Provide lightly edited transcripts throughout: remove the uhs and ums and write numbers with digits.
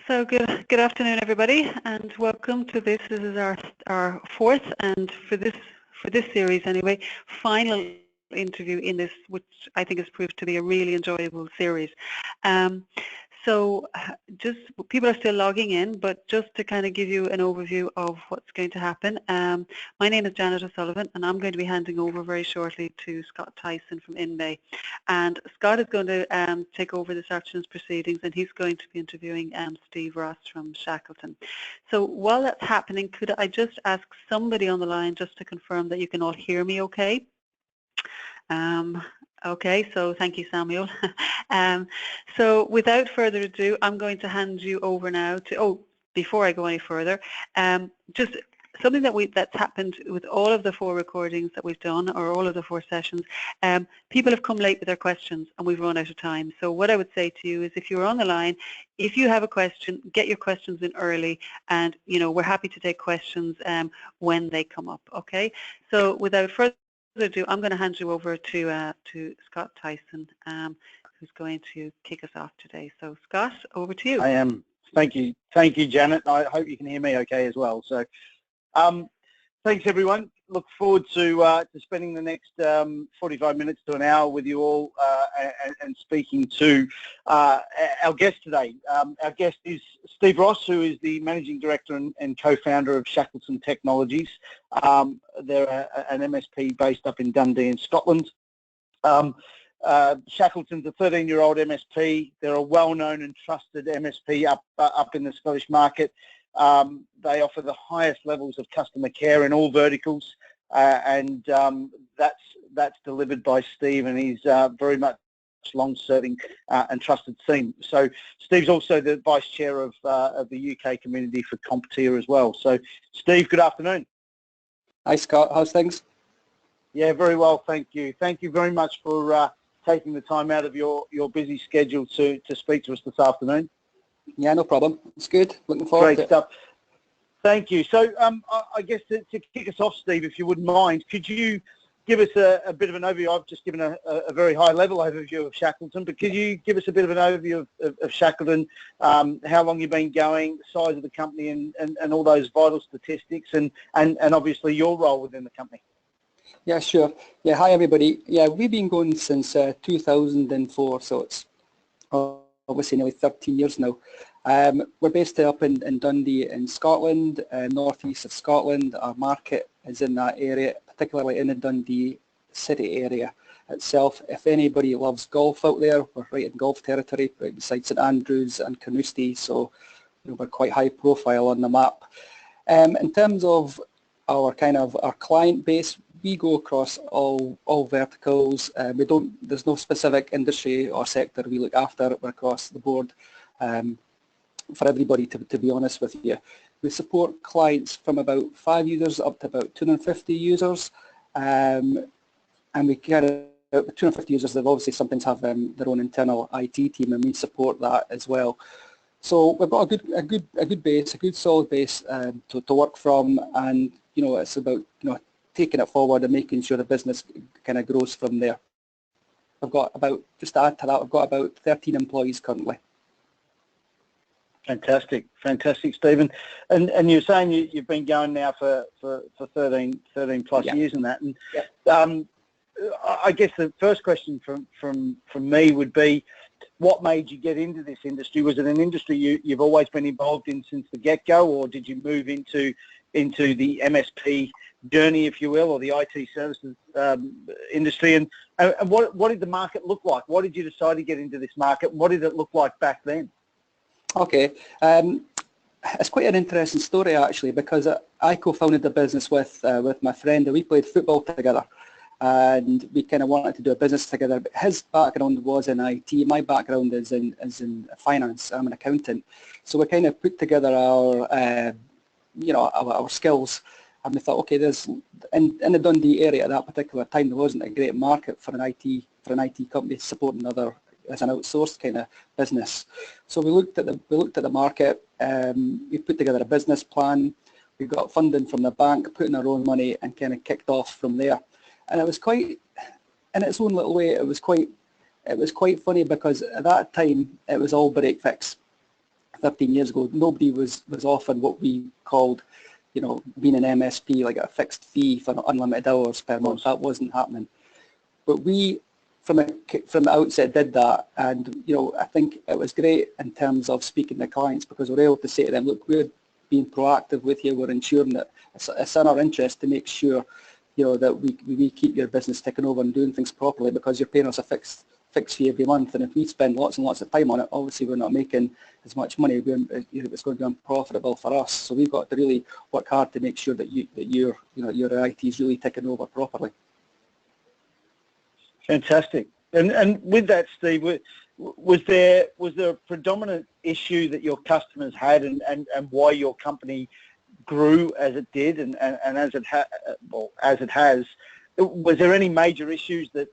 So good afternoon, everybody, and welcome to this. This is our fourth, and for this series anyway, final interview in this, which I think has proved to be a really enjoyable series. So just people are still logging in, but just to kind of give you an overview of what's going to happen. My name is Janet O'Sullivan, and I'm going to be handing over very shortly to Scott Tyson from Inbay. And Scott is going to take over this afternoon's proceedings, and he's going to be interviewing Steve Ross from Shackleton. So while that's happening, could I just ask somebody on the line just to confirm that you can all hear me okay? Okay, so thank you, Samuel. So without further ado, I'm going to hand you over now to, before I go any further, just something that's happened with all of the 4 recordings that we've done, or all of the 4 sessions. People have come late with their questions and we've run out of time. So what I would say to you is, if you're on the line, if you have a question, get your questions in early, and we're happy to take questions when they come up. Okay, so without further ado, I'm going to hand you over to Scott Tyson, who's going to kick us off today. So Scott, over to you. I am. Thank you, Janet. I hope you can hear me okay as well. So thanks everyone. Look forward to spending the next 45 minutes to an hour with you all and speaking to our guest today. Our guest is Steve Ross, who is the Managing Director and co-founder of Shackleton Technologies. They're an MSP based up in Dundee in Scotland. Shackleton's a 13-year-old MSP. They're a well-known and trusted MSP up in the Scottish market. They offer the highest levels of customer care in all verticals, and that's delivered by Steve and his very much long-serving and trusted team. So Steve's also the Vice Chair of the UK community for CompTIA as well. So Steve, good afternoon. Hi Scott, how's things? Yeah, very well, thank you. Thank you very much for taking the time out of your busy schedule to speak to us this afternoon. Yeah, no problem. It's good. Looking forward to it. Great stuff. Thank you. So I guess to kick us off, Steve, if you wouldn't mind, could you give us a bit of an overview? I've just given a very high-level overview of Shackleton, but could you give us a bit of an overview of Shackleton, how long you've been going, the size of the company, and all those vital statistics, and obviously your role within the company? Yeah, sure. Yeah, hi everybody. Yeah, we've been going since 2004, so it's obviously nearly 13 years now. We're based up in Dundee in Scotland, northeast of Scotland. Our market is in that area, particularly in the Dundee city area itself. If anybody loves golf out there, we're right in golf territory, right beside St Andrews and Carnoustie, so we're quite high profile on the map. In terms of our client base, we go across all verticals. There's no specific industry or sector we look after. We're across the board for everybody, to be honest with you. We support clients from about 5 users up to about 250 users, and we carry out 250 users. They obviously sometimes have their own internal IT team, and we support that as well. So we've got a good base, a good solid base to work from, and it's about taking it forward and making sure the business kind of grows from there. I've got about, just to add to that, I've got about 13 employees currently. Fantastic, Stephen. And you're saying you've been going now for 13 plus years and that. And I guess the first question from me would be, what made you get into this industry? Was it an industry you've always been involved in since the get-go, or did you move into the MSP journey, if you will, or the IT services industry? And what did the market look like? Why did you decide to get into this market? What did it look like back then? Okay, it's quite an interesting story actually, because I co-founded the business with my friend, and we played football together, and we kind of wanted to do a business together. But his background was in IT. My background is in finance. I'm an accountant, so we kind of put together our our skills, and we thought, okay, there's in the Dundee area at that particular time there wasn't a great market for an IT company supporting other as an outsourced kind of business. So we looked at the market. We put together a business plan. We got funding from the bank, put in our own money, and kind of kicked off from there. And it was quite, in its own little way, it was quite funny, because at that time it was all break fix. 13 years ago, nobody was offering what we called, being an MSP, like a fixed fee for unlimited hours per month. That wasn't happening. But we, from the outset, did that, and I think it was great in terms of speaking to clients, because we're able to say to them, look, we're being proactive with you. We're ensuring that it's in our interest to make sure, that we keep your business ticking over and doing things properly, because you're paying us a fixed fee every month, and if we spend lots and lots of time on it, obviously we're not making as much money. It's going to be unprofitable for us. So we've got to really work hard to make sure that your IT is really ticking over properly. Fantastic. And with that, Steve, was there a predominant issue that your customers had, and why your company grew as it did, and as it has? Was there any major issues that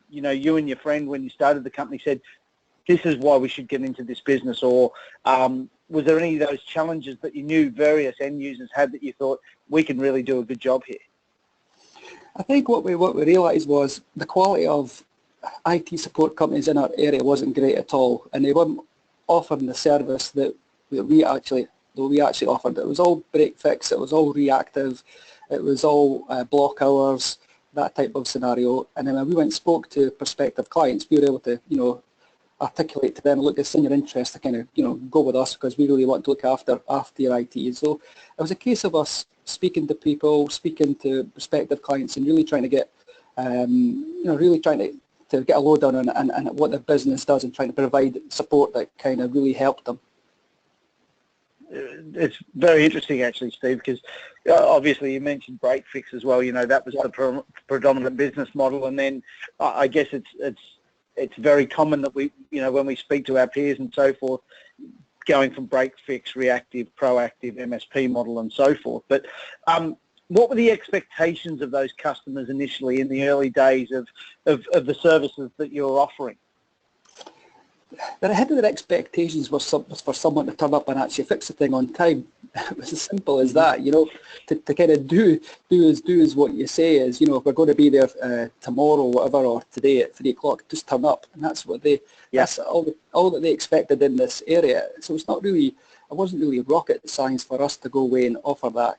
you and your friend, when you started the company, said this is why we should get into this business, or was there any of those challenges that you knew various end users had that you thought we can really do a good job here? I think what we realised was the quality of IT support companies in our area wasn't great at all, and they weren't offering the service that we actually offered. It was all break fix, it was all reactive, it was all block hours, that type of scenario. And then when we went and spoke to prospective clients, we were able to articulate to them, look, it's in your interest to kind of go with us, because we really want to look after your IT. So it was a case of us speaking to people, speaking to prospective clients, and really trying to get to get a lowdown on what their business does, and trying to provide support that kind of really helped them. It's very interesting, actually, Steve, because obviously you mentioned break fix as well. That was the predominant business model, and then I guess it's very common that we, when we speak to our peers and so forth, going from break fix, reactive, proactive, MSP model, and so forth. But what were the expectations of those customers initially in the early days of the services that you're offering? Their ahead of their expectations was for someone to turn up and actually fix the thing on time. It was as simple as that, to kind of do as what you say is, if we're going to be there tomorrow, whatever, or today at 3 o'clock, just turn up. And that's what that's all that they expected in this area. So it wasn't really rocket science for us to go away and offer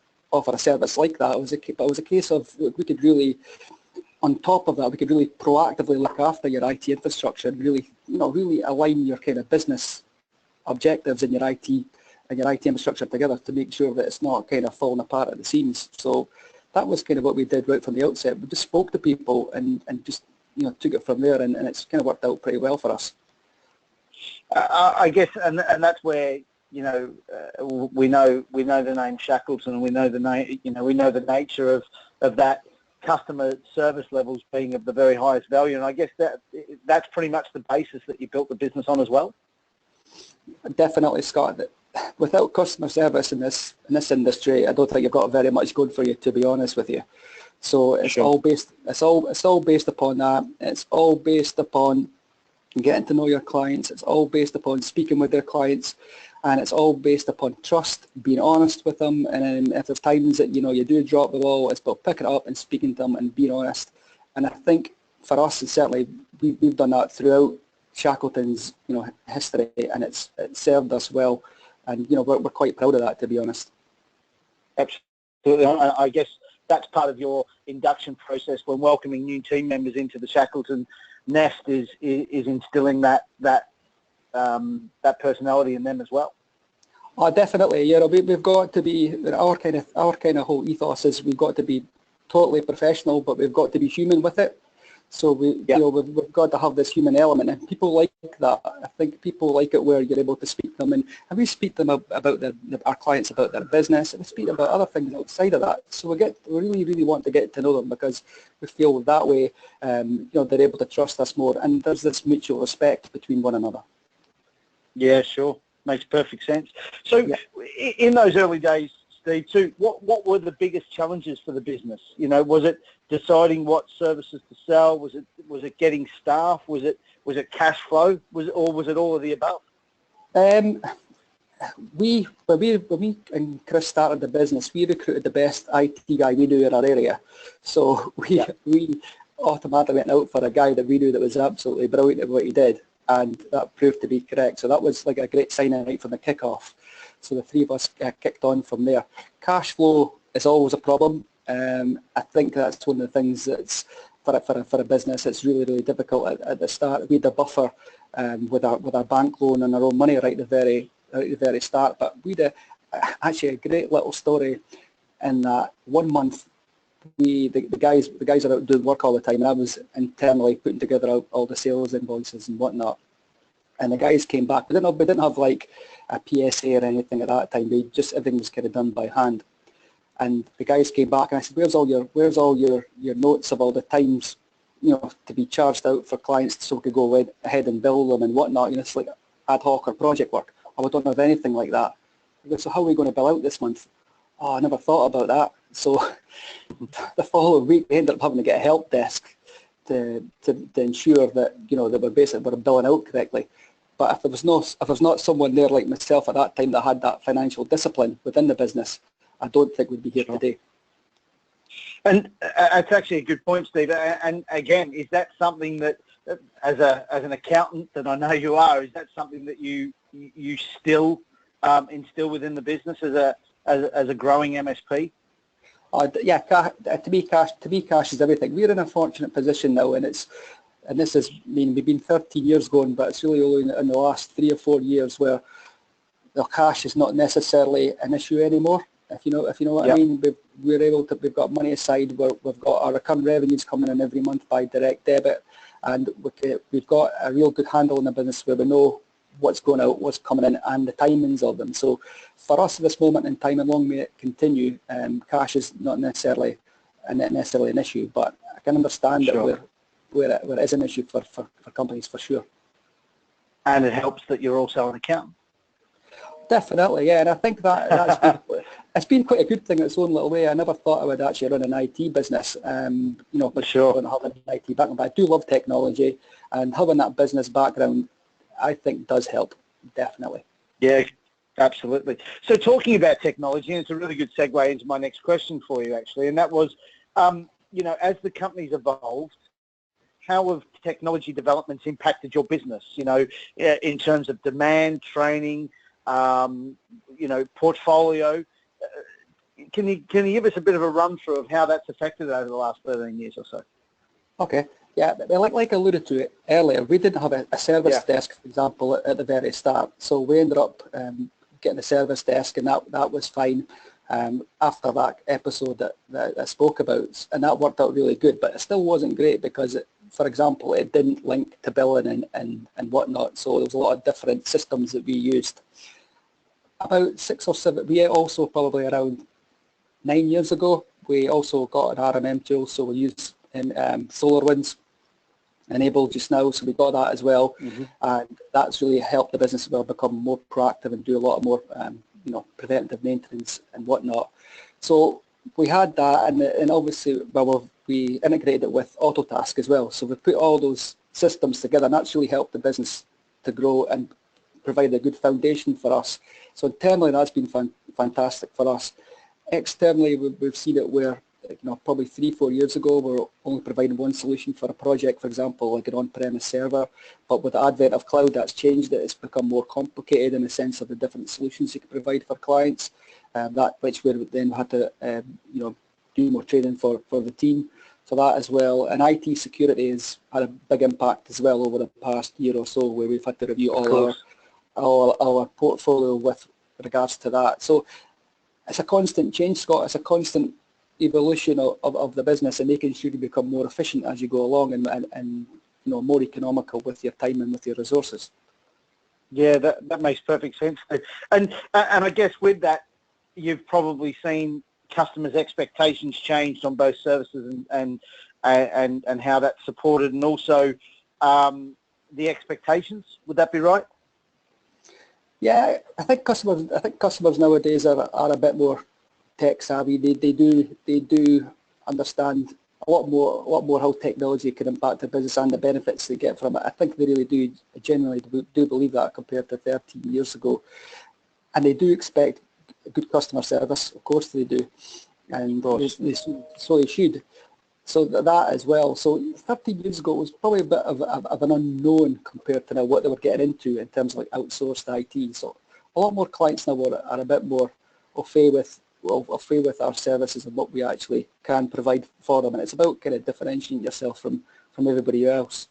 a service like that. It was a case of, we could really, on top of that, we could really proactively look after your IT infrastructure and really align your kind of business objectives and your IT infrastructure together to make sure that it's not kind of falling apart at the seams. So that was kind of what we did right from the outset. We just spoke to people and just took it from there, and it's kind of worked out pretty well for us. I guess, and that's where we know the name Shackleton, and we know the nature of that customer service levels being of the very highest value, and I guess that's pretty much the basis that you built the business on as well. Definitely, Scott. Without customer service in this industry, I don't think you've got very much good for you, to be honest with you. So it's all based upon that. It's all based upon getting to know your clients. It's all based upon speaking with their clients, and it's all based upon trust, being honest with them. And if there's times that you do drop the ball, it's about picking it up and speaking to them and being honest. And I think for us, and certainly we've done that throughout Shackleton's history, and it served us well. And we're quite proud of that, to be honest. Absolutely. I guess that's part of your induction process when welcoming new team members into the Shackleton nest is instilling that personality in them as well. Oh, definitely. We've got to be, our kind of whole ethos is we've got to be totally professional, but we've got to be human with it. So we've got to have this human element, and people like that. I think people like it where you're able to speak to them, and we speak to them about our clients about their business, and we speak about other things outside of that. So we really want to get to know them, because we feel that way, they're able to trust us more, and there's this mutual respect between one another. Yeah, sure, makes perfect sense. So in those early days, Steve, too, what were the biggest challenges for the business? Was it deciding what services to sell? Was it getting staff? Was it cash flow? Was it all of the above? When we and Chris started the business, we recruited the best IT guy we knew in our area. So we automatically went out for a guy that we knew that was absolutely brilliant at what he did. and that proved to be correct. So that was like a great signing right from the kick-off. So the three of us kicked on from there. Cash flow is always a problem. I think that's one of the things that's, for a business, it's really, really difficult at the start. We had a buffer with our bank loan and our own money right at the very start, but we had actually a great little story in that 1 month. The guys are out doing work all the time, and I was internally putting together all the sales invoices and whatnot. And the guys came back. We didn't have like a PSA or anything at that time. Everything was kind of done by hand. And the guys came back, and I said, "Where's all your notes of all the times, to be charged out for clients so we could go ahead and bill them and whatnot? It's like ad hoc or project work." "Oh, we don't have anything like that." I go, "So how are we going to bill out this month?" "Oh, I never thought about that." So the following week, we ended up having to get a help desk to ensure that that we're billing out correctly. But if there was not someone there like myself at that time that had that financial discipline within the business, I don't think we'd be here today. And that's actually a good point, Steve. And again, is that something that, as an accountant that I know you are, is that something that you still instill within the business as a growing MSP? Yeah, to me, cash is everything. We're in a fortunate position now, and this is, we've been 13 years going, but it's really only in the last 3 or 4 years where the cash is not necessarily an issue anymore. If you know what I mean, we've got money aside. We've got our recurrent revenues coming in every month by direct debit, and we've got a real good handle in the business where we know what's going out, what's coming in, and the timings of them. So for us at this moment in time, and long may it continue, cash is not necessarily an issue, but I can understand that where it is an issue for companies, for sure. And it helps that you're also an accountant. Definitely, yeah, and I think it's been quite a good thing in its own little way. I never thought I would actually run an IT business, for sure. I don't have an IT background, but I do love technology, and having that business background, I think, does help, definitely. Yeah, absolutely. So talking about technology, and it's a really good segue into my next question for you, actually, and that was, as the company's evolved, how have technology developments impacted your business, in terms of demand, training, portfolio? Can you give us a bit of a run through of how that's affected over the last 13 years or so? Okay. Yeah, like I alluded to it earlier, we didn't have a service desk, for example, at the very start. So we ended up getting a service desk, and that was fine after that episode that I spoke about, and that worked out really good. But it still wasn't great because, for example, it didn't link to billing and whatnot. So there was a lot of different systems that we used. About 6 or 7, we also probably around 9 years ago, we also got an RMM tool, so we use SolarWinds enabled just now, so we got that as well, and that's really helped the business become more proactive and do a lot more preventative maintenance and whatnot. So we had that, and obviously we integrated it with Autotask as well, so we put all those systems together, and that's really helped the business to grow and provide a good foundation for us. So internally, that's been fantastic for us. Externally, we've seen it where, probably 3-4 years ago, we were only providing one solution for a project, for example, like an on-premise server. But with the advent of cloud, that's changed it. It's become more complicated in the sense of the different solutions you can provide for clients. Which we then had to, do more training for the team. So that as well. And IT security has had a big impact as well over the past year or so, where we've had to review all our portfolio with regards to that. So it's a constant change, Scott. It's a constant evolution of the business, and making sure you become more efficient as you go along, and more economical with your time and with your resources. Yeah, that makes perfect sense. And I guess with that, you've probably seen customers' expectations changed on both services and how that's supported, and also the expectations. Would that be right? Yeah, I think customers nowadays are a bit more tech savvy. They do understand a lot more how technology can impact their business and the benefits they get from it. I think they really do genuinely do believe that compared to 13 years ago, and they do expect good customer service. Of course they do, and so they should. So that as well. So 13 years ago, it was probably a bit of an unknown compared to now what they were getting into in terms of like outsourced IT. So a lot more clients now are a bit more au fait with our services and what we actually can provide for them. And it's about kind of differentiating yourself from everybody else.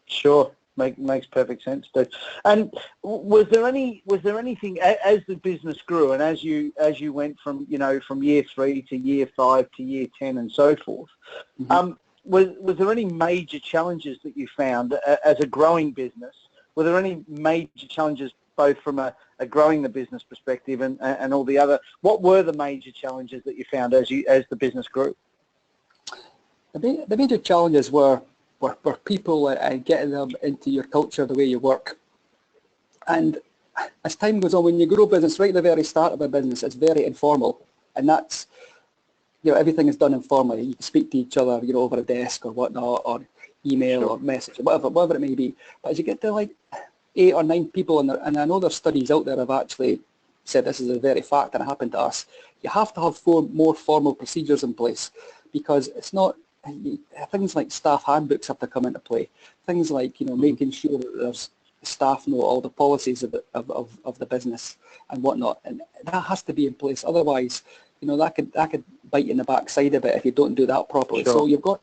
Sure. Makes perfect sense, Steve. And was there anything as the business grew and as you went from from year 3 to year 5 to year 10 and so forth? Mm-hmm. Was there any major challenges that you found as a growing business? Were there any major challenges both from a growing the business perspective and all the other? What were the major challenges that you found as the business grew? The major challenges were people and getting them into your culture, the way you work. And as time goes on, when you grow a business, right at the very start of a business, it's very informal. And that's, everything is done informally. You can speak to each other, over a desk or whatnot, or email sure. or message, whatever it may be. But as you get to like 8 or 9 people, and I know there's studies out there have actually said this is a very fact and it happened to us, you have to have 4 more formal procedures in place, because it's not, things like staff handbooks have to come into play. Things like making sure that there's staff know all the policies of the business and whatnot, and that has to be in place. Otherwise, that could bite you in the backside a bit if you don't do that properly. Sure. So you've got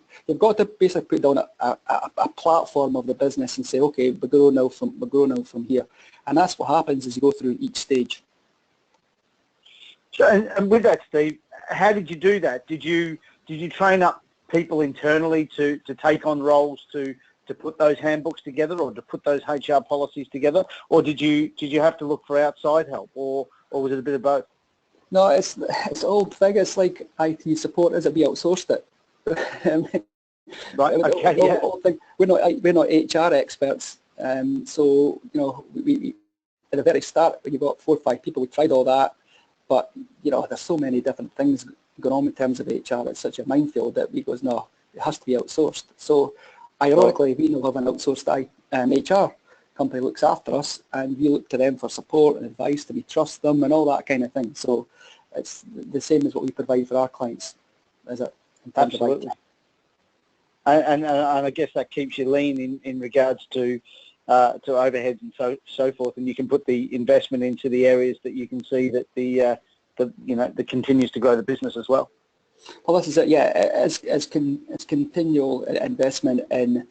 to basically put down a platform of the business and say, okay, we're growing now from here, and that's what happens as you go through each stage. So, and with that, Steve, how did you do that? Did you train up people internally to take on roles to put those handbooks together or to put those HR policies together, or did you have to look for outside help, or was it a bit of both? No, it's old thing. It's like IT support, is it? We outsourced it. Right. Okay. Yeah. We're not HR experts, so we at the very start when you got 4 or 5 people, we tried all that, but there's so many different things going on in terms of HR. It's such a minefield that we goes, no, it has to be outsourced. So ironically, we now have an outsourced HR company looks after us, and we look to them for support and advice, and we trust them and all that kind of thing. So it's the same as what we provide for our clients, is it? Absolutely. And I guess that keeps you lean in regards to overheads and so forth, and you can put the investment into the areas that you can see that that continues to grow the business as well. Well, this is it. Yeah, it's continual investment in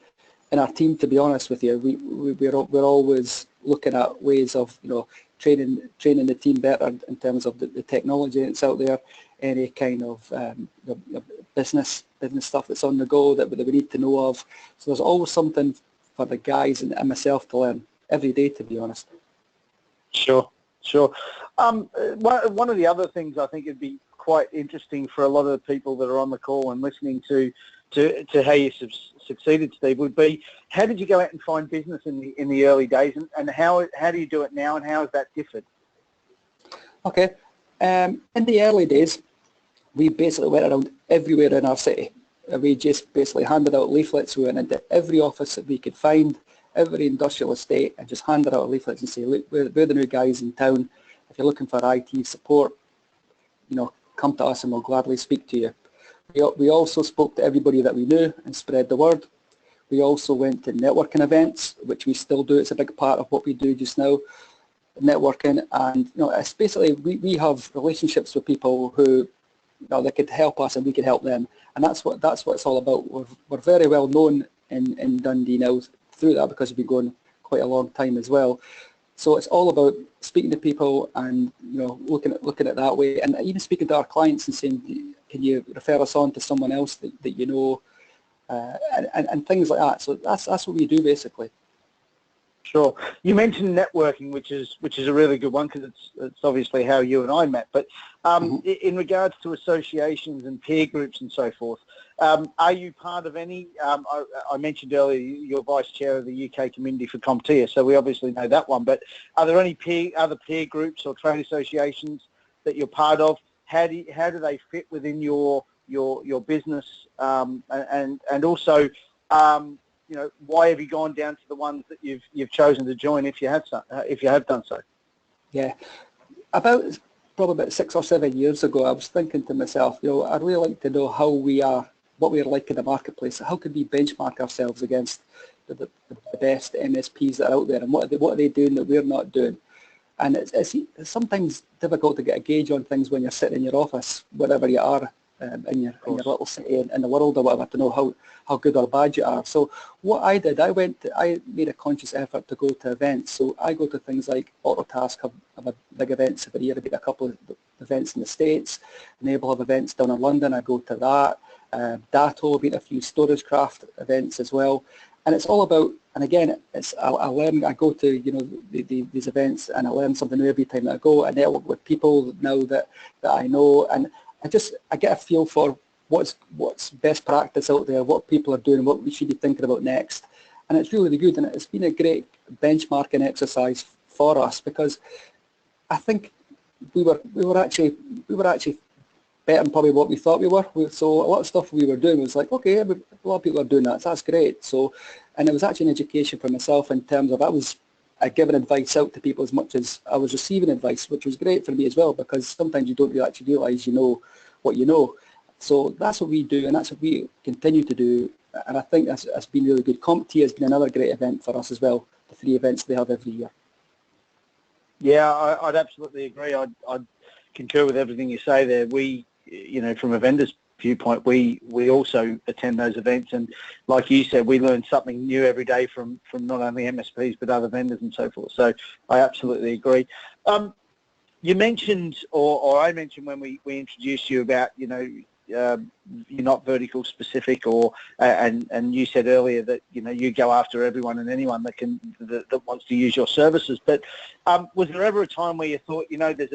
our team. To be honest with you, we're always looking at ways of training the team better in terms of the technology that's out there, any kind of business stuff that's on the go that we need to know of. So there's always something for the guys and myself to learn every day, to be honest. Sure. One of the other things I think would be quite interesting for a lot of the people that are on the call and listening to how you succeeded, Steve, would be how did you go out and find business in the early days, and how do you do it now, and how has that differed? Okay, in the early days, we basically went around everywhere in our city. We just basically handed out leaflets. We went into every office that we could find, every industrial estate, and just handed out leaflets and say, look, we're the new guys in town. If you're looking for IT support, come to us and we'll gladly speak to you. We also spoke to everybody that we knew and spread the word. We also went to networking events, which we still do. It's a big part of what we do just now, networking. And it's basically we have relationships with people who they could help us and we could help them, and that's what it's all about. We're very well known in Dundee now through that, because we've been going quite a long time as well. So it's all about speaking to people and looking at it that way, and even speaking to our clients and saying, can you refer us on to someone else that you know, and things like that. So that's what we do basically. Sure. You mentioned networking, which is a really good one, because it's obviously how you and I met. But in regards to associations and peer groups and so forth, are you part of any? I mentioned earlier you're vice chair of the UK community for CompTIA, so we obviously know that one. But are there any other peer groups or trade associations that you're part of? How do they fit within your business? And also, why have you gone down to the ones that you've chosen to join if you have done so? Yeah, probably about 6 or 7 years ago, I was thinking to myself, I'd really like to know how we are what we're like in the marketplace. How could we benchmark ourselves against the best MSPs that are out there, and what are they doing that we're not doing? And it's sometimes difficult to get a gauge on things when you're sitting in your office, wherever you are in your little city in the world or whatever, to know how good or bad you are. So what I did, I made a conscious effort to go to events. So I go to things like Autotask have a big events every year. I make a couple of events in the States. Enable have events down in London. I go to that. Datto, been a few Storagecraft events as well. And it's all about, and again, I learn. I go to these events, and I learn something new every time that I go. I network with people now that I know, and I get a feel for what's best practice out there, what people are doing, what we should be thinking about next. And it's really good, and it's been a great benchmarking exercise for us, because I think we were actually better than probably what we thought we were. So a lot of stuff we were doing was like, okay, a lot of people are doing that, so that's great. So, and it was actually an education for myself in terms of I was giving advice out to people as much as I was receiving advice, which was great for me as well, because sometimes you don't actually realise you know what you know. So that's what we do, and that's what we continue to do, and I think that's been really good. CompT has been another great event for us as well, the 3 events they have every year. Yeah, I'd absolutely agree. I'd concur with everything you say there. We, from a vendor's viewpoint, we also attend those events, and like you said, we learn something new every day from not only MSPs but other vendors and so forth. So I absolutely agree. You mentioned, or I mentioned when we introduced you about, you're not vertical specific, and you said earlier that you go after everyone and anyone that wants to use your services. But was there ever a time where you thought, there's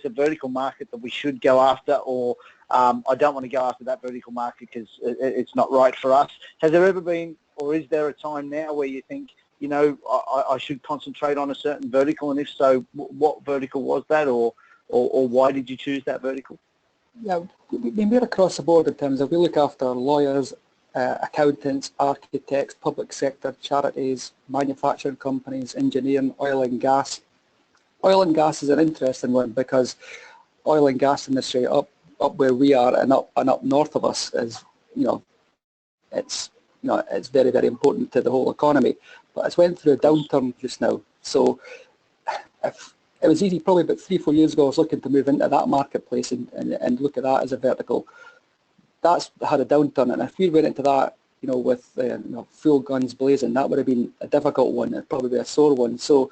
a vertical market that we should go after, or I don't want to go after that vertical market because it's not right for us? Has there ever been, or is there a time now where you think, I should concentrate on a certain vertical, and if so, what vertical was that, or why did you choose that vertical? Yeah, we're across the board in terms of we look after lawyers, accountants, architects, public sector, charities, manufacturing companies, engineering, oil and gas. Oil and gas is an interesting one, because oil and gas industry up where we are and up north of us is, it's very, very important to the whole economy. But it's went through a downturn just now. So if it was easy, probably about 3-4 years ago, I was looking to move into that marketplace and look at that as a vertical. That's had a downturn, and if we went into that, with full guns blazing, that would have been a difficult one. It'd probably be a sore one. So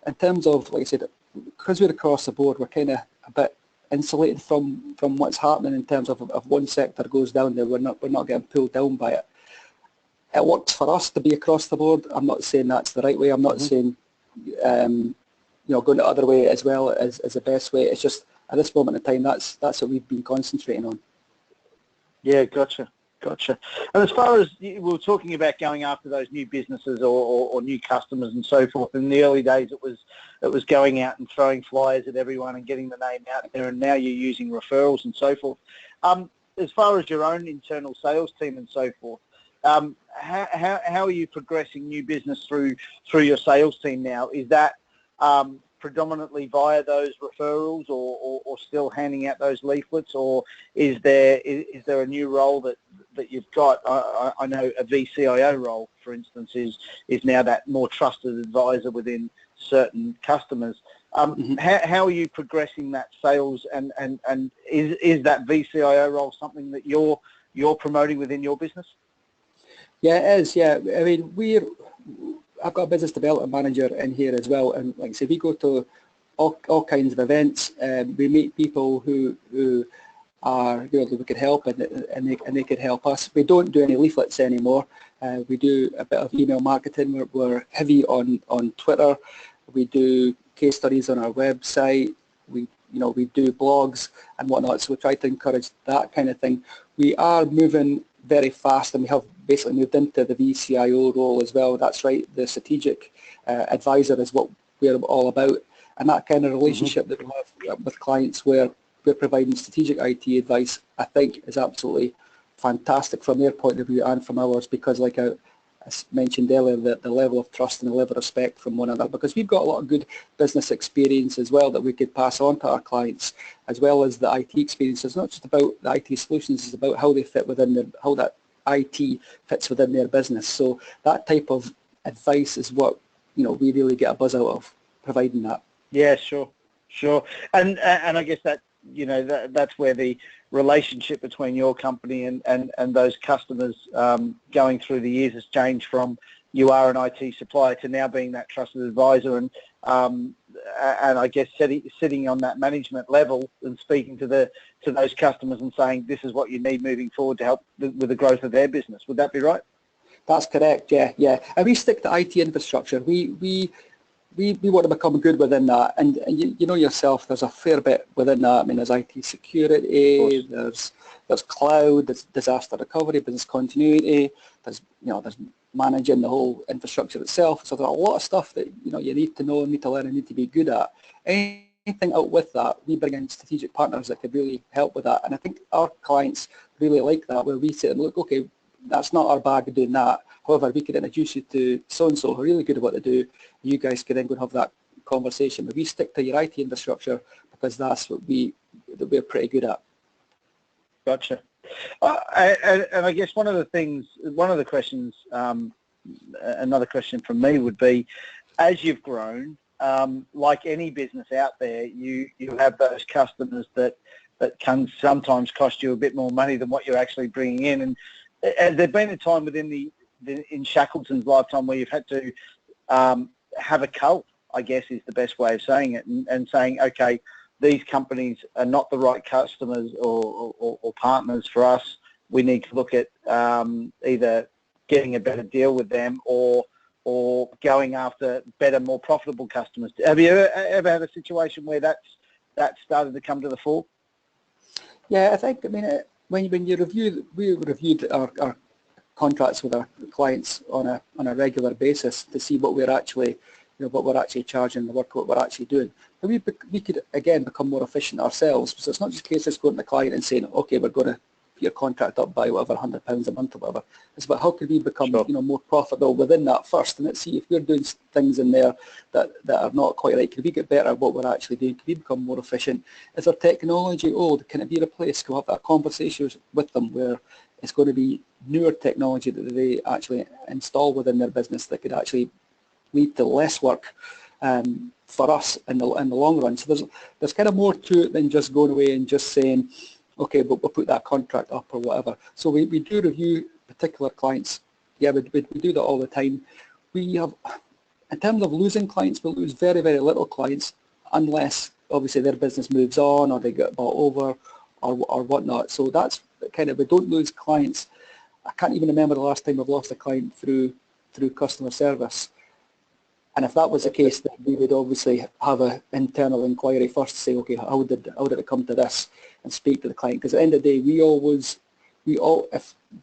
in terms of, like I said, because we're across the board, we're kind of a bit insulated from what's happening in terms of if one sector goes down, there we're not getting pulled down by it. It works for us to be across the board. I'm not saying that's the right way. I'm not saying going the other way as well as the best way. It's just at this moment in time, that's what we've been concentrating on. Yeah, gotcha. And as far as we were talking about going after those new businesses or new customers and so forth, in the early days it was going out and throwing flyers at everyone and getting the name out there, and now you're using referrals and so forth. As far as your own internal sales team and so forth, how are you progressing new business through your sales team now? Is that predominantly via those referrals, or still handing out those leaflets, or is there a new role that you've got? I know a VCIO role, for instance, is now that more trusted advisor within certain customers. How are you progressing that sales, and is that VCIO role something that you're promoting within your business? Yeah, it is. Yeah, I mean, I've got a business development manager in here as well, and like I say, we go to all kinds of events. We meet people who are we could help, and they could help us. We don't do any leaflets anymore. We do a bit of email marketing. We're heavy on Twitter. We do case studies on our website. We do blogs and whatnot. So we try to encourage that kind of thing. We are moving very fast, and we have basically moved into the VCIO role as well. That's right, the strategic advisor is what we're all about, and that kind of relationship that we have with clients where we're providing strategic IT advice, I think is absolutely fantastic from their point of view and from ours, because like as mentioned earlier, the level of trust and the level of respect from one another, because we've got a lot of good business experience as well that we could pass on to our clients, as well as the IT experience. It's not just about the IT solutions, it's about how they fit within their, how that IT fits within their business. So that type of advice is what, you know, we really get a buzz out of, providing that. Yeah, sure. And I guess that, you know, that's where the relationship between your company and those customers going through the years has changed from you are an IT supplier to now being that trusted advisor, and I guess sitting on that management level and speaking to those customers and saying this is what you need moving forward to help with the growth of their business. Would that be right? That's correct. Yeah. And we stick to IT infrastructure. We want to become good within that, and you know yourself, there's a fair bit within that. I mean, there's IT security, there's cloud, there's disaster recovery, business continuity, there's managing the whole infrastructure itself. So there's a lot of stuff that, you know, you need to know, need to learn, and need to be good at. Anything out with that, we bring in strategic partners that could really help with that, and I think our clients really like that, where we sit and look, okay, that's not our bag of doing that. However, we could introduce you to so-and-so who are really good at what they do. You guys could then go and have that conversation. But we stick to your IT infrastructure because that's what we're pretty good at. Gotcha. And I guess one of the questions, another question from me would be, as you've grown, like any business out there, you have those customers that can sometimes cost you a bit more money than what you're actually bringing in. And has there been a time in Shackleton's lifetime where you've had to have a cull, I guess is the best way of saying it, and saying, okay, these companies are not the right customers or partners for us. We need to look at either getting a better deal with them or going after better, more profitable customers. Have you ever had a situation where that's started to come to the fore? Yeah, I think, I mean, when you we reviewed our contracts with our clients on a regular basis to see what we're actually, what we're actually charging, the work, what we're actually doing. And we could again become more efficient ourselves. So it's not just a case of going to the client and saying, okay, we're going to put your contract up by whatever, £100 a month or whatever. It's about how could we become more profitable within that first, and let's see if we're doing things in there that are not quite right. Could we get better at what we're actually doing? Could we become more efficient? Is there technology old? Can it be replaced? Can we have that conversation with them where it's going to be newer technology that they actually install within their business that could actually lead to less work for us in the long run. So there's kind of more to it than just going away and just saying, okay, but we'll put that contract up or whatever. So we do review particular clients. Yeah, we do that all the time. We have, in terms of losing clients, we lose very, very little clients unless obviously their business moves on or they get bought over or whatnot. So that's kind of, we don't lose clients. I can't even remember the last time we've lost a client through customer service. And if that was the case, then we would obviously have an internal inquiry first to say, okay, how did it come to this, and speak to the client. Because at the end of the day,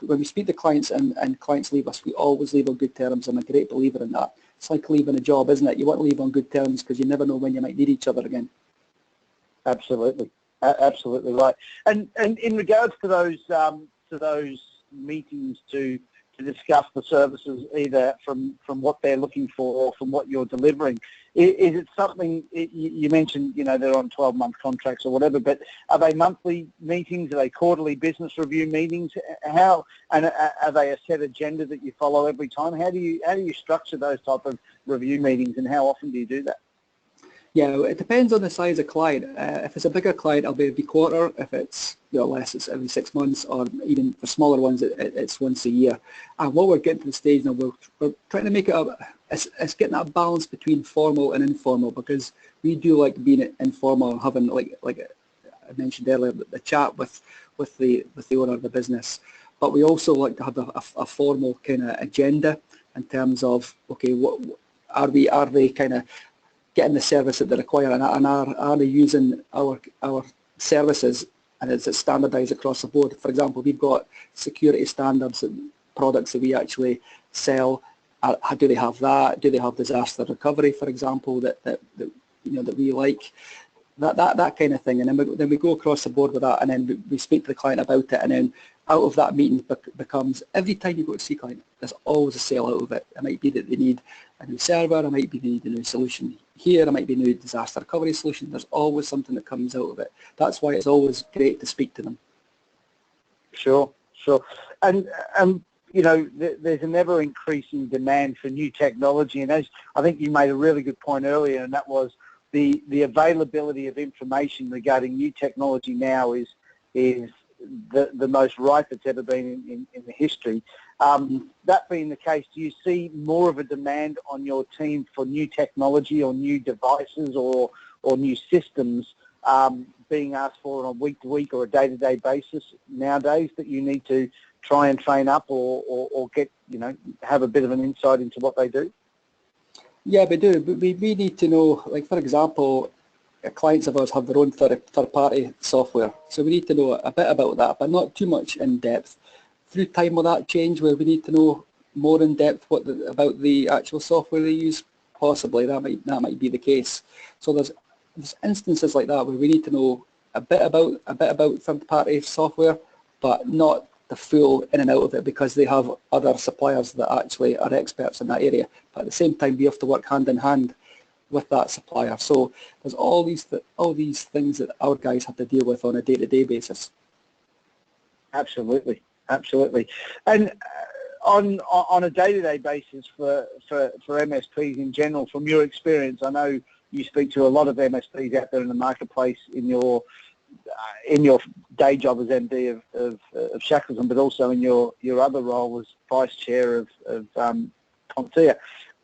when we speak to clients and clients leave us, we always leave on good terms. I'm a great believer in that. It's like leaving a job, isn't it? You want to leave on good terms because you never know when you might need each other again. Absolutely, absolutely right. And in regards to those meetings to discuss the services, either from what they're looking for or from what you're delivering, is it something, you mentioned, they're on 12-month contracts or whatever, but are they monthly meetings? Are they quarterly business review meetings? How, and are they a set agenda that you follow every time? How do you structure those type of review meetings, and how often do you do that? Yeah, it depends on the size of client. If it's a bigger client, it'll be every quarter. If it's less, it's every 6 months, or even for smaller ones, it's once a year. And what we're getting to the stage now, we're trying to make it it's getting that balance between formal and informal, because we do like being informal and having, like I mentioned earlier, the chat with the owner of the business. But we also like to have a formal kind of agenda in terms of, okay, what are they kind of getting the service that they require, and are they using our services, and is it standardised across the board? For example, we've got security standards and products that we actually sell. Do they have that? Do they have disaster recovery, for example, that we like? that kind of thing, and then we go across the board with that, and then we speak to the client about it, and then out of that meeting becomes, every time you go to see a client, there's always a sale out of it. It might be that they need a new server, it might be they need a new solution here, it might be a new disaster recovery solution. There's always something that comes out of it. That's why it's always great to speak to them. Sure. And you know, there's an ever increasing demand for new technology, and as I think you made a really good point earlier, and that was the availability of information regarding new technology now is the most ripe it's ever been in the history. That being the case, do you see more of a demand on your team for new technology or new devices or new systems being asked for on a week-to-week or a day-to-day basis nowadays that you need to try and train up or get, you know, have a bit of an insight into what they do? Yeah, we do. But we need to know, like, for example, clients of ours have their own third-party software, so we need to know a bit about that, but not too much in depth. Through time, will that change where we need to know more in depth about the actual software they use? Possibly, that might be the case. So there's instances like that where we need to know a bit about third-party software, but not the full in and out of it, because they have other suppliers that actually are experts in that area. But at the same time, we have to work hand in hand with that supplier. So there's all these things that our guys have to deal with on a day-to-day basis. Absolutely. And on a day-to-day basis for MSPs in general, from your experience, I know you speak to a lot of MSPs out there in the marketplace in your day job as MD of Shackleton, but also in your other role as Vice Chair of CompTIA.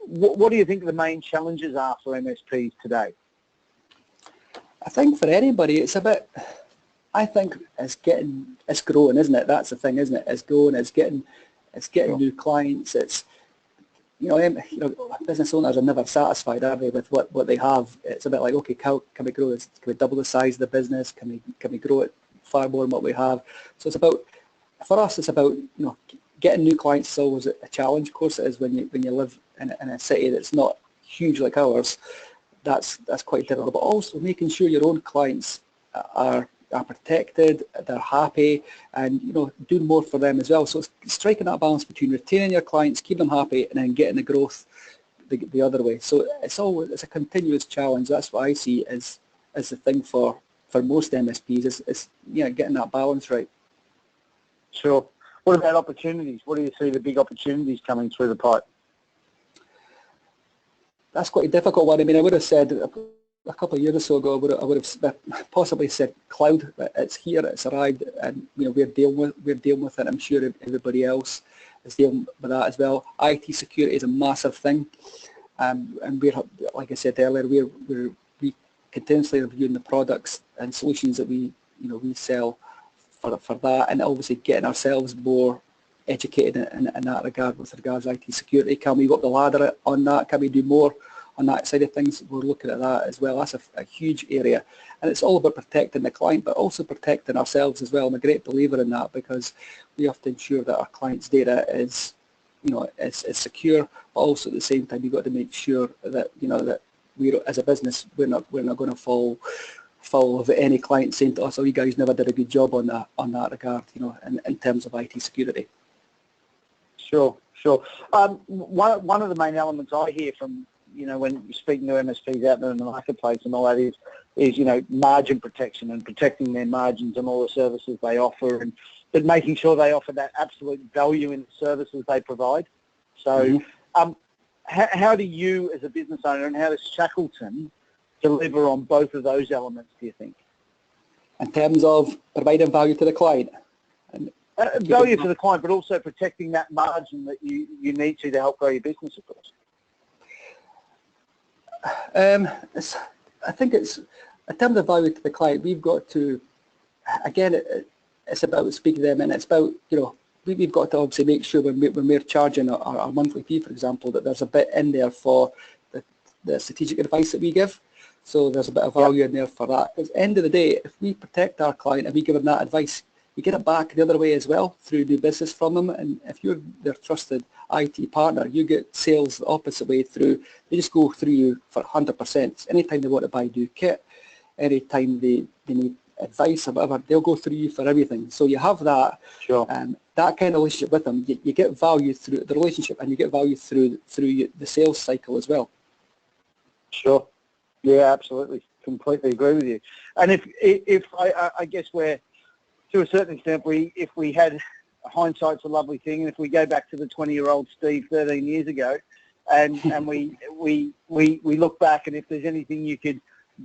What do you think the main challenges are for MSPs today? I think for anybody, it's a bit, I think it's growing, isn't it? That's the thing, isn't it? It's growing, it's getting sure. New clients. It's, you know, business owners are never satisfied, are they, with what they have? It's a bit like, okay, how can we grow this? Can we double the size of the business? Can we grow it far more than what we have? So it's about, for us, it's about, you know, getting new clients is always a challenge. Of course it is when you live in a city that's not huge like ours. That's quite difficult. But also making sure your own clients are protected, they're happy, and, you know, doing more for them as well. So it's striking that balance between retaining your clients, keeping them happy, and then getting the growth the other way. So it's a continuous challenge. That's what I see as the thing for most MSPs is you know, getting that balance right. Sure. What about opportunities? What do you see the big opportunities coming through the pipe? That's quite a difficult one. I mean, I would have said a couple of years or so ago, I would have possibly said cloud. But it's here, it's arrived, and, you know, we're dealing with it. I'm sure everybody else is dealing with that as well. IT security is a massive thing, and we're, like I said earlier, we continuously reviewing the products and solutions that we sell for that, and obviously getting ourselves more educated in that regard with regards to IT security. Can we go up the ladder on that? Can we do more on that side of things? We're looking at that as well. That's a huge area, and it's all about protecting the client, but also protecting ourselves as well. I'm a great believer in that, because we have to ensure that our client's data is, you know, it's secure, but also at the same time, you've got to make sure that, you know, that we, as a business, we're not going to fall foul of any client saying to us, "Oh, you guys never did a good job on that regard," you know, in terms of IT security. Sure. One of the main elements I hear from, you know, when you're speaking to MSPs out there in the marketplace and all that is, you know, margin protection and protecting their margins and all the services they offer, but making sure they offer that absolute value in the services they provide. So how do you as a business owner, and how does Shackleton deliver on both of those elements, do you think? In terms of providing value to the client? Value to the client, but also protecting that margin that you need to help grow your business, of course. I think it's, in terms of value to the client, we've got to, again, it's about speaking to them, and it's about, you know, we've got to obviously make sure when we're charging our monthly fee, for example, that there's a bit in there for the strategic advice that we give. So there's a bit of value in there for that. Because at the end of the day, if we protect our client and we give them that advice, you get it back the other way as well through new business from them. And if you're their trusted IT partner, you get sales the opposite way through. They just go through you for 100%. Anytime they want to buy new kit, any time they need advice or whatever, they'll go through you for everything. So you have that, Sure. that kind of relationship with them. You get value through the relationship, and you get value through the sales cycle as well. Sure. Yeah, absolutely. Completely agree with you. And if I guess we're, to a certain extent, if we had, hindsight's a lovely thing, and if we go back to the 20-year-old Steve 13 years ago, and we look back, and if there's anything you could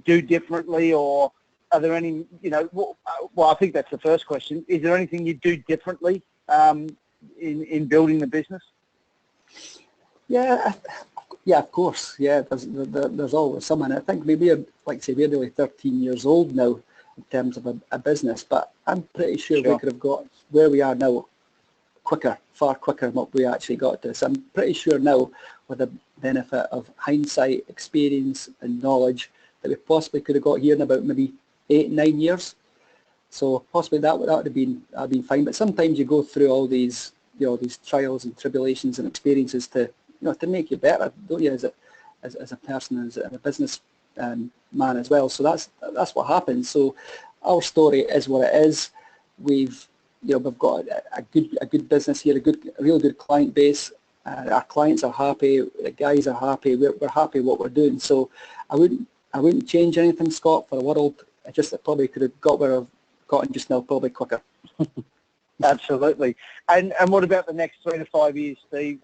do differently, or are there any, well, I think that's the first question. Is there anything you do differently in building the business? Yeah, of course. Yeah, there's always some, and I think maybe, like I say, we're nearly 13 years old now in terms of a business, but I'm pretty sure we could have got where we are now quicker, far quicker than what we actually got to. So I'm pretty sure now, with the benefit of hindsight, experience and knowledge, that we possibly could have got here in about maybe 8-9 years. So possibly that would have been fine. But sometimes you go through all these these trials and tribulations and experiences to to make you better, don't you, as a person, as a business man as well. So that's what happens. So our story is what it is. We've got a good business here, a really good client base. Our clients are happy, the guys are happy. We're happy what we're doing. So I wouldn't change anything, Scott, for the world. I probably could have got where I've gotten just now, probably quicker. Absolutely. And what about the next 3 to 5 years, Steve?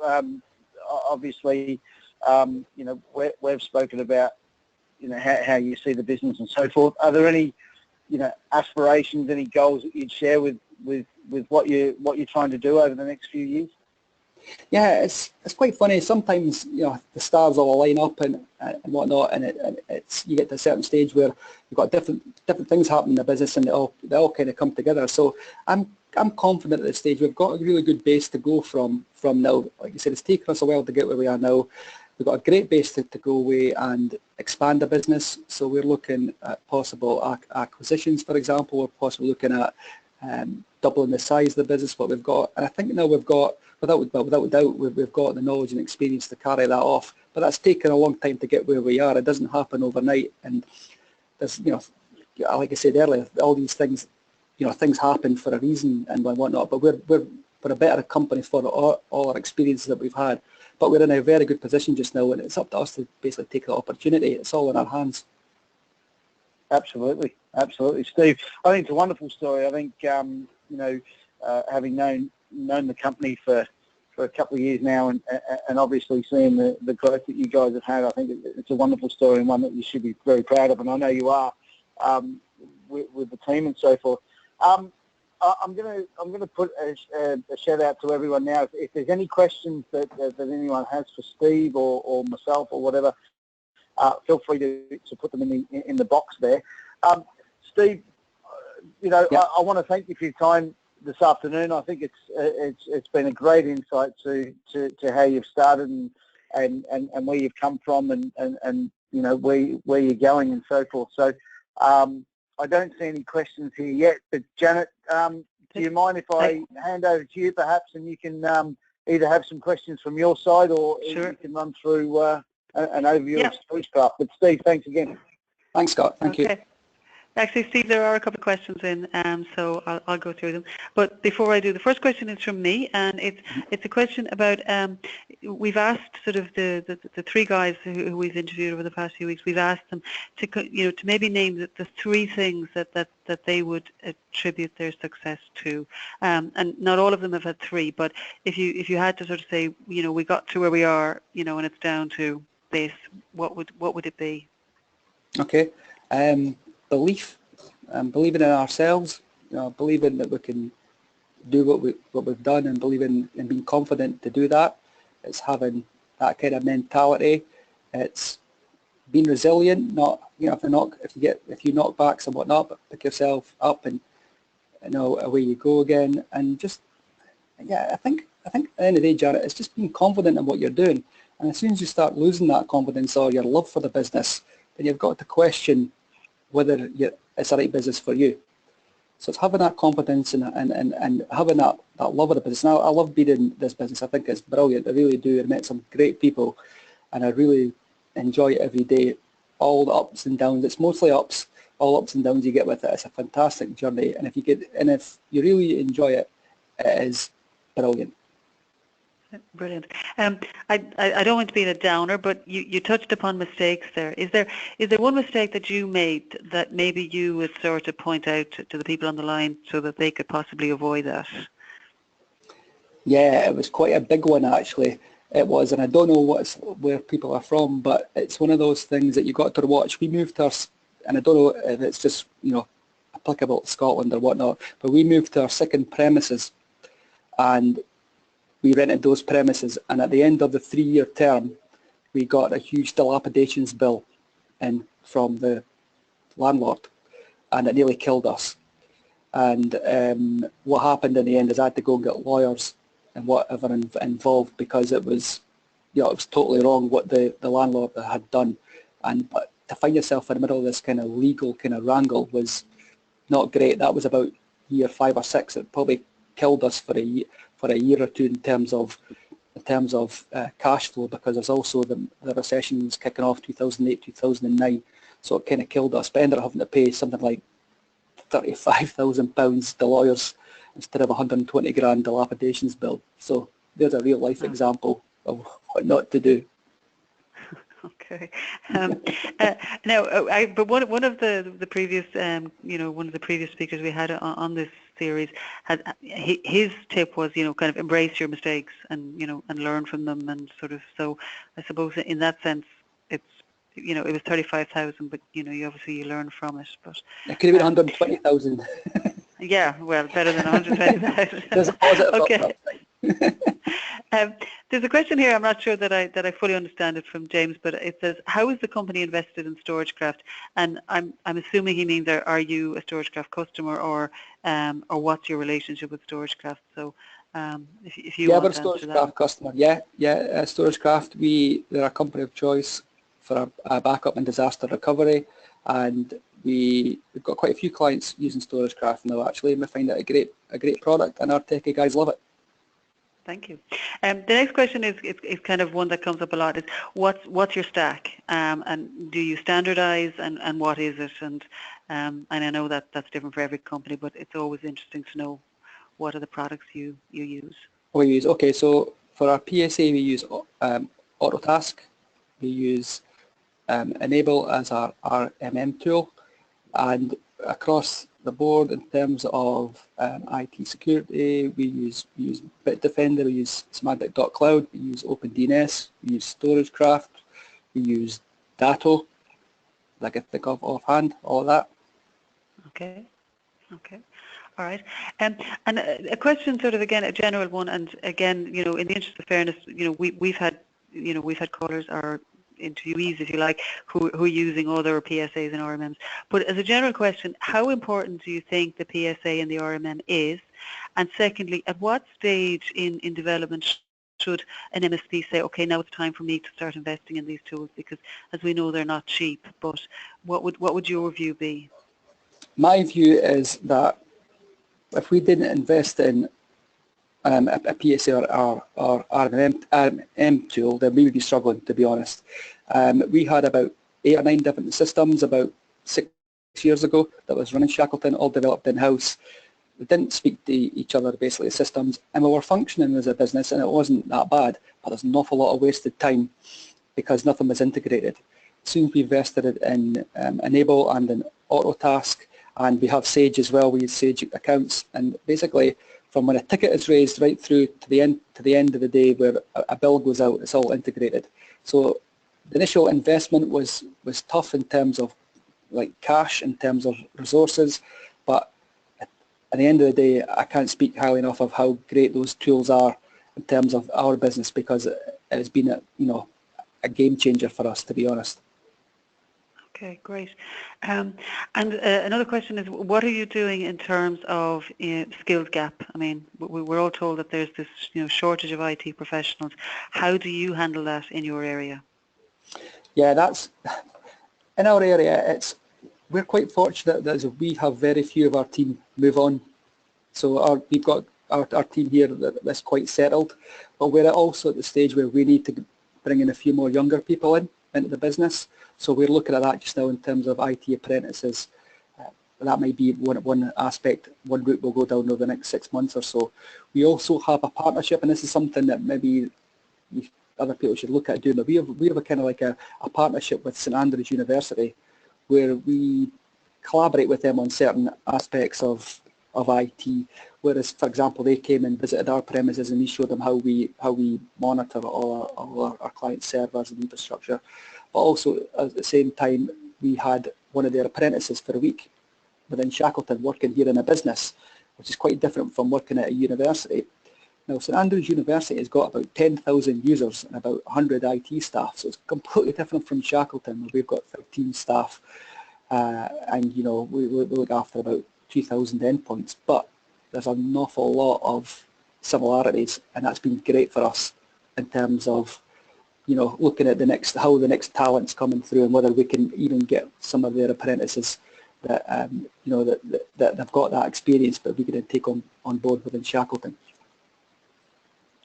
Obviously, we've spoken about how you see the business and so forth. Are there any aspirations, any goals that you'd share with what you're trying to do over the next few years? Yeah, it's quite funny. Sometimes the stars all line up and whatnot, and it's you get to a certain stage where you've got different things happening in the business, and they all kind of come together. So I'm confident at this stage. We've got a really good base to go from now. Like you said, it's taken us a while to get where we are now. We've got a great base to go away and expand the business. So we're looking at possible acquisitions, for example. We're possibly looking at doubling the size of the business, what we've got. And I think now we've got, without doubt, we've got the knowledge and experience to carry that off. But that's taken a long time to get where we are. It doesn't happen overnight. And there's, like I said earlier, all these things, things happen for a reason and whatnot. But we're a better company for all our experiences that we've had. But we're in a very good position just now, and it's up to us to basically take the opportunity. It's all in our hands. Absolutely, absolutely, Steve. I think it's a wonderful story. I think having known the company for a couple of years now, and obviously seeing the growth that you guys have had, I think it's a wonderful story and one that you should be very proud of, and I know you are with the team and so forth. I'm going to put a shout out to everyone now. If there's any questions that anyone has for Steve or myself or whatever, feel free to put them in the box there. Steve, I want to thank you for your time this afternoon. I think it's been a great insight to how you've started and where you've come from and where you're going and so forth. So I don't see any questions here yet, but Janet, do you mind if I hand over to you perhaps, and you can either have some questions from your side, or Sure. you can run through an overview of Storagecraft. But Steve, thanks again. Thanks, Scott. Thank you. Actually, Steve, there are a couple of questions in, so I'll go through them. But before I do, the first question is from me, and it's a question about, we've asked sort of the three guys who we've interviewed over the past few weeks, we've asked them to maybe name the three things that they would attribute their success to. And not all of them have had three, but if you had to sort of say, we got to where we are, and it's down to this, what would it be? Okay. Belief, believing in ourselves, believing that we can do what we've done, and believing and being confident to do that. It's having that kind of mentality. It's being resilient. Not if you knock backs and whatnot, but pick yourself up and away you go again. And just I think at the end of the day, Janet, it's just being confident in what you're doing. And as soon as you start losing that confidence or your love for the business, then you've got to question whether it's the right business for you. So it's having that confidence and having that love of the business. Now, I love being in this business. I think it's brilliant. I really do. I've met some great people, and I really enjoy it every day. All the ups and downs. It's mostly ups, all ups and downs you get with it. It's a fantastic journey, and if you really enjoy it, it is brilliant. Brilliant. I don't want to be a downer, but you touched upon mistakes there. Is there one mistake that you made that maybe you would sort of point out to the people on the line so that they could possibly avoid that? Yeah, it was quite a big one actually. It was, and I don't know where people are from, but it's one of those things that you got to watch. We moved to our, and I don't know if it's just applicable to Scotland or whatnot, but we moved to our second premises, and we rented those premises, and at the end of the 3-year term, we got a huge dilapidations bill in from the landlord, and it nearly killed us. And what happened in the end is I had to go and get lawyers and whatever involved, because it was, it was totally wrong what the landlord had done. But to find yourself in the middle of this kind of legal kind of wrangle was not great. That was about year 5 or 6. It probably killed us for a year or two in terms of cash flow, because there's also the recession was kicking off 2008, 2009, so it kind of killed us. But I ended up having to pay something like £35,000 to lawyers instead of 120 grand dilapidations bill. So there's a real life example of what not to do. Okay. But one of the previous one of the previous speakers we had on this series had his tip was kind of embrace your mistakes and and learn from them, and sort of, so I suppose in that sense it's it was 35,000, but you obviously you learn from it. But it could have been 120,000. Yeah, well, better than 120,000. There's a positive. Okay. There's a question here. I'm not sure that I fully understand it from James, but it says, "How is the company invested in Storagecraft?" And I'm assuming he means, are you a Storagecraft customer, or what's your relationship with Storagecraft? So if you want to answer that. Yeah, we're a Storagecraft customer. Storagecraft. They're a company of choice for our backup and disaster recovery, and we've got quite a few clients using Storagecraft now actually, and we find it a great product, and our techie guys love it. Thank you. The next question is kind of one that comes up a lot. Is what's your stack, and do you standardize, and what is it? And I know that that's different for every company, but it's always interesting to know what are the products you use. Okay, so for our PSA we use Autotask, we use Enable as our MM tool, and across the board in terms of IT security, we use Bitdefender, we use Semantic.cloud, we use OpenDNS, we use Storagecraft, we use Datto, I can think of offhand, all of that. Okay, all right. And a question, sort of again a general one, and again in the interest of fairness, we've had callers or interviewees, if you like, who are using other PSAs and RMMs. But as a general question, how important do you think the PSA and the RMM is? And secondly, at what stage in development should an MSP say, okay, now it's time for me to start investing in these tools? Because as we know, they're not cheap. But what would your view be? My view is that if we didn't invest in a PSA or RMM tool, then we would be struggling, to be honest. We had about 8 or 9 different systems about 6 years ago that was running Shackleton, all developed in-house. We didn't speak to each other, basically, systems, and we were functioning as a business, and it wasn't that bad, but there's an awful lot of wasted time because nothing was integrated. As soon as we invested in Enable and in Autotask, and we have Sage as well, we use Sage accounts, and basically from when a ticket is raised right through to the end of the day where a bill goes out, it's all integrated. So the initial investment was tough in terms of like cash, in terms of resources, but at the end of the day, I can't speak highly enough of how great those tools are in terms of our business, because it has been a game changer for us, to be honest. Okay, great. And another question is, what are you doing in terms of skills gap? I mean, we're all told that there's this shortage of IT professionals. How do you handle that in your area? Yeah, that's in our area. We're quite fortunate that we have very few of our team move on. So we've got our team here that's quite settled, but we're also at the stage where we need to bring in a few more younger people into the business. So we're looking at that just now in terms of IT apprentices. that might be one aspect, one route we'll go down over the next 6 months or so. We also have a partnership, and this is something that maybe other people should look at doing, but we have a kind of like a partnership with St Andrews University, where we collaborate with them on certain aspects of IT. Whereas, for example, they came and visited our premises, and we showed them how we monitor all our client servers and infrastructure. But also at the same time, we had one of their apprentices for a week within Shackleton working here in a business, which is quite different from working at a university. Now, St Andrews University has got about 10,000 users and about 100 IT staff, so it's completely different from Shackleton, where we've got 13 staff, and you know we look after about 2,000 endpoints. But there's an awful lot of similarities, and that's been great for us in terms of, you know, looking at how the next talent's coming through, and whether we can even get some of their apprentices that you know that they've got that experience, but we can then take on board within Shackleton.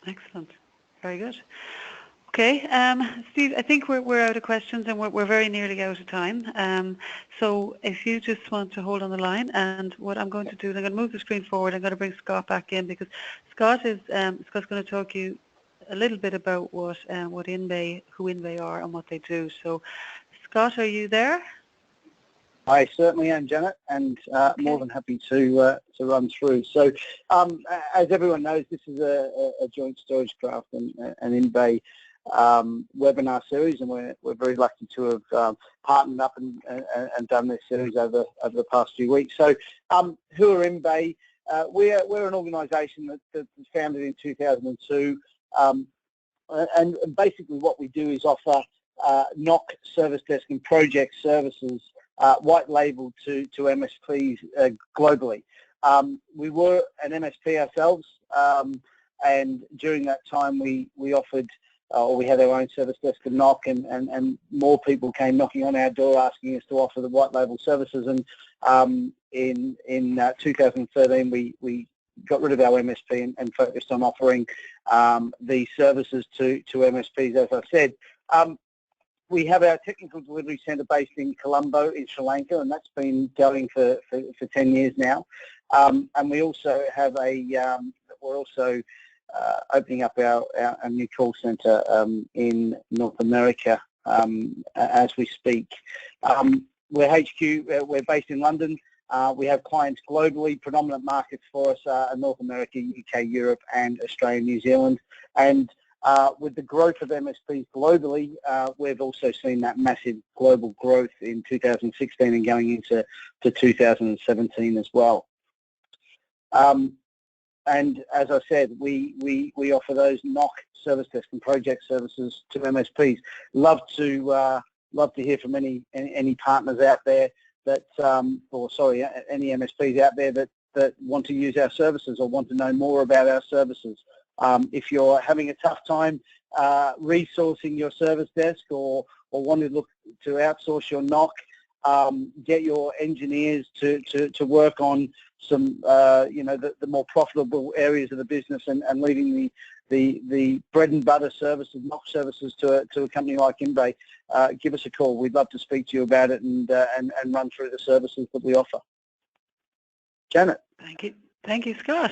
Excellent. Very good. Okay, Steve, I think we're out of questions, and we're very nearly out of time. So if you just want to hold on the line, and what I'm going to do is I'm going to move the screen forward. I'm going to bring Scott back in, because Scott's going to talk you a little bit about who Inbay are and what they do. So, Scott, are you there? I certainly am, Janet, and Okay. More than happy to run through. So, as everyone knows, this is a joint Storagecraft and Inbay webinar series, and we're very lucky to have partnered up and done this series over the past few weeks. So, who are Inbay? We're an organisation that was founded in 2002, and basically what we do is offer NOC service desk and project services, white label to MSPs globally. We were an MSP ourselves, and during that time we offered, or we had our own service desk and NOC, and more people came knocking on our door asking us to offer the white label services. And in 2013 we got rid of our MSP and focused on offering these services to MSPs, as I said. We have our technical delivery centre based in Colombo in Sri Lanka, and that's been going for 10 years now. And we also have we're also opening up our new call centre in North America as we speak. We're based in London. We have clients globally. Predominant markets for us are North America, UK, Europe, and Australia, New Zealand. And with the growth of MSPs globally, we've also seen that massive global growth in 2016 and going into 2017 as well. And as I said, we offer those NOC service desk and project services to MSPs. Love to hear from any partners out there that, any MSPs out there that want to use our services or want to know more about our services. If you're having a tough time resourcing your service desk, or want to look to outsource your NOC, get your engineers to work on some the more profitable areas of the business, and leaving the bread and butter services, NOC services, to a company like Inbay, give us a call. We'd love to speak to you about it and run through the services that we offer. Janet. Thank you. Thank you, Scott.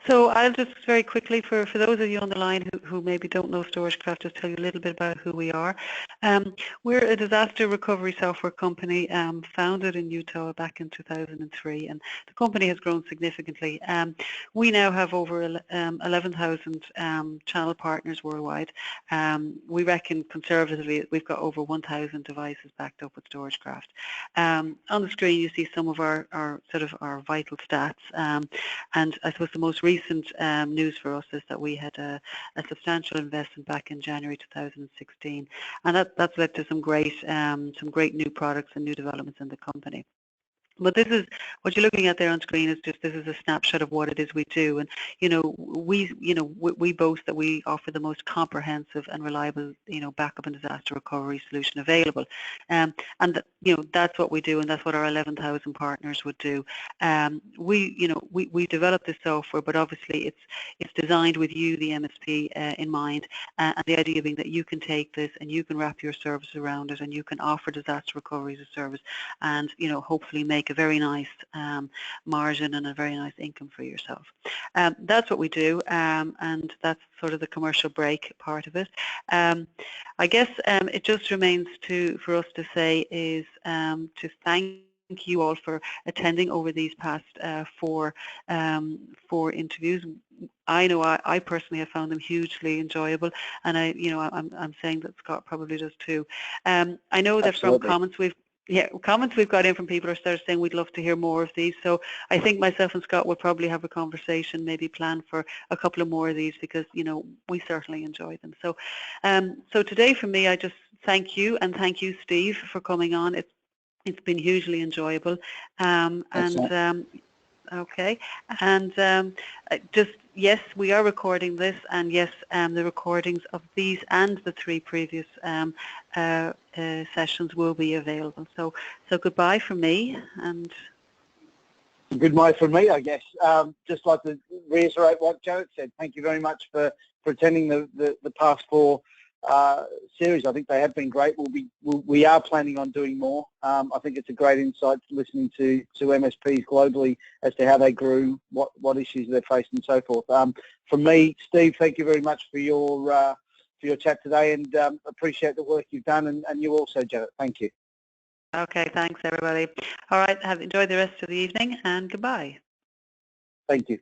So I'll just very quickly, for those of you on the line who maybe don't know Storagecraft, just tell you a little bit about who we are. We're a disaster recovery software company founded in Utah back in 2003, and the company has grown significantly. We now have over 11,000 channel partners worldwide. We reckon conservatively we've got over 1,000 devices backed up with Storagecraft. On the screen you see some of our vital stats. And I suppose the most recent news for us is that we had a substantial investment back in January 2016, and that's led to some great new products and new developments in the company. But this is what you're looking at there on screen. This is a snapshot of what it is we do, and we boast that we offer the most comprehensive and reliable backup and disaster recovery solution available, and that's what we do, and that's what our 11,000 partners would do. We developed this software, but obviously it's designed with you, the MSP, in mind, and the idea being that you can take this and you can wrap your service around it, and you can offer disaster recovery as a service, and hopefully make a very nice margin and a very nice income for yourself. That's what we do, and that's sort of the commercial break part of it. I guess it just remains for us to say is to thank you all for attending over these past four interviews. I know I personally have found them hugely enjoyable, and I'm saying that Scott probably does too. I know that Absolutely. from comments we've got in from people are starting saying we'd love to hear more of these. So I think myself and Scott will probably have a conversation, maybe plan for a couple of more of these, because we certainly enjoy them. So so today for me, I just thank you, and thank you, Steve, for coming on. It's been hugely enjoyable. Okay, and just, yes, we are recording this, and yes, the recordings of these and the 3 previous sessions will be available. So goodbye from me, and goodbye from me, I guess. Just like to reiterate what Janet said. Thank you very much for attending the past 4 series. I think they have been great. We are planning on doing more. I think it's a great insight listening to MSPs globally as to how they grew, what issues they're facing, and so forth. From me, Steve, thank you very much for your chat today, and appreciate the work you've done, and you also, Janet. Thank you. Okay, thanks everybody. All right, enjoy the rest of the evening, and goodbye. Thank you.